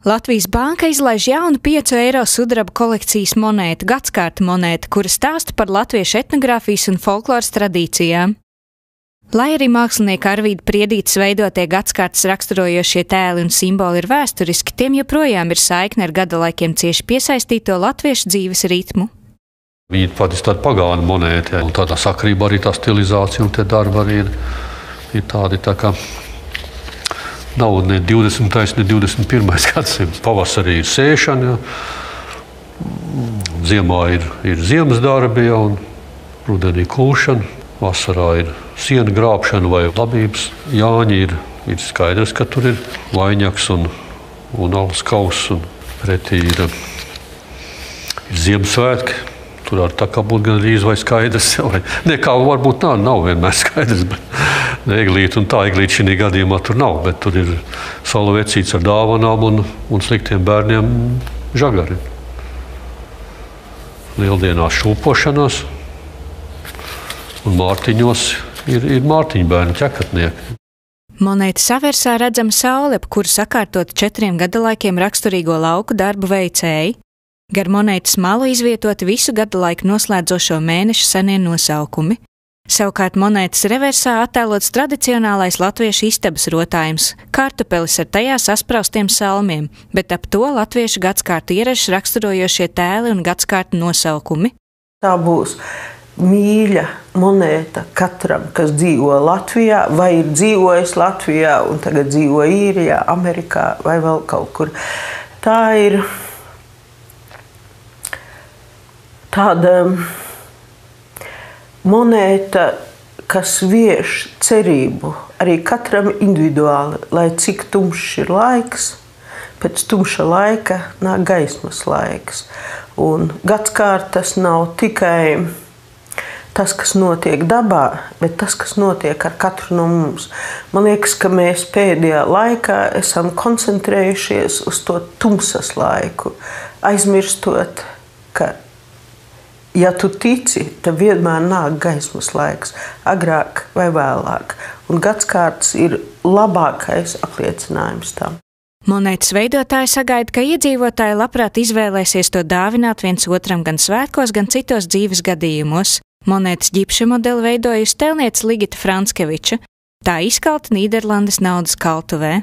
Latvijas Banka izlaiž jaunu 5 eiro sudraba kolekcijas monētu, gadskārta monētu, kura stāsta par latviešu etnogrāfijas un folkloras tradīcijām. Lai arī mākslinieka Arvīda Priedītes veidotie gadskārtas raksturojošie tēli un simboli ir vēsturiski, tiem joprojām ir saikne ar gadalaikiem cieši piesaistīto latviešu dzīves ritmu. Viņi ir patiesi tāda pagāna monēta, un tādā sakrībā arī tā stilizācija un tie darbi arī ir tādi tā kā nav ne 20. ne 21. gadsimts. Pavasarī ir sēšana, ziemā ir ziemas darbi, un rudenī kulšana, vasarā ir siena grābšana vai labības. Jāņi ir skaidrs, ka tur ir vaiņaks un alus kauss, un pretī ir Ziemassvētki. Tur ar tā kā būtu gan rīz vai skaidrs, vai nekā varbūt nav vienmēr skaidrs, bet eglīti un tā eglīti šī gadījumā tur nav, bet tur ir saula vecīts ar dāvanām un sliktiem bērniem žagari. Lieldienās šūpošanās un mārtiņos ir mārtiņu bērni ķekatnieki. Monēta saversā redzama saule, ap kuru sakārtot 4 gadalaikiem raksturīgo lauku darbu veicēji. Gar monētas malu izvietoti visu gadalaiku noslēdzošo mēnešu senie nosaukumi. Savukārt monētas reversā attēlots tradicionālais latviešu istabas rotājums – kartupelis ar tajā saspraustiem salmiem, bet ap to latviešu gadskārtu ierašas raksturojošie tēli un gadskārtu nosaukumi. Tā būs mīļa monēta katram, kas dzīvo Latvijā vai ir dzīvojis Latvijā un tagad dzīvo Īrijā, Amerikā vai vēl kaut kur. Tā ir tāda monēta, kas vieš cerību arī katram individuāli, lai cik tumšs ir laiks, pēc tumša laika nāk gaismas laiks. Un gadskārtas nav tikai tas, kas notiek dabā, bet tas, kas notiek ar katru no mums. Man liekas, ka mēs pēdējā laikā esam koncentrējušies uz to tumsas laiku, aizmirstot, ka ja tu tici, tad vienmēr nāk gaismas laiks, agrāk vai vēlāk, un gadskārtas ir labākais apliecinājums tam. Monētas veidotāji sagaida, ka iedzīvotāji labprāt izvēlēsies to dāvināt viens otram gan svētkos, gan citos dzīves gadījumos. Monētas ģipša modeli veidojusi tēlniece Ligita Franskeviča. Tā izkalta Nīderlandes naudas kaltuvē.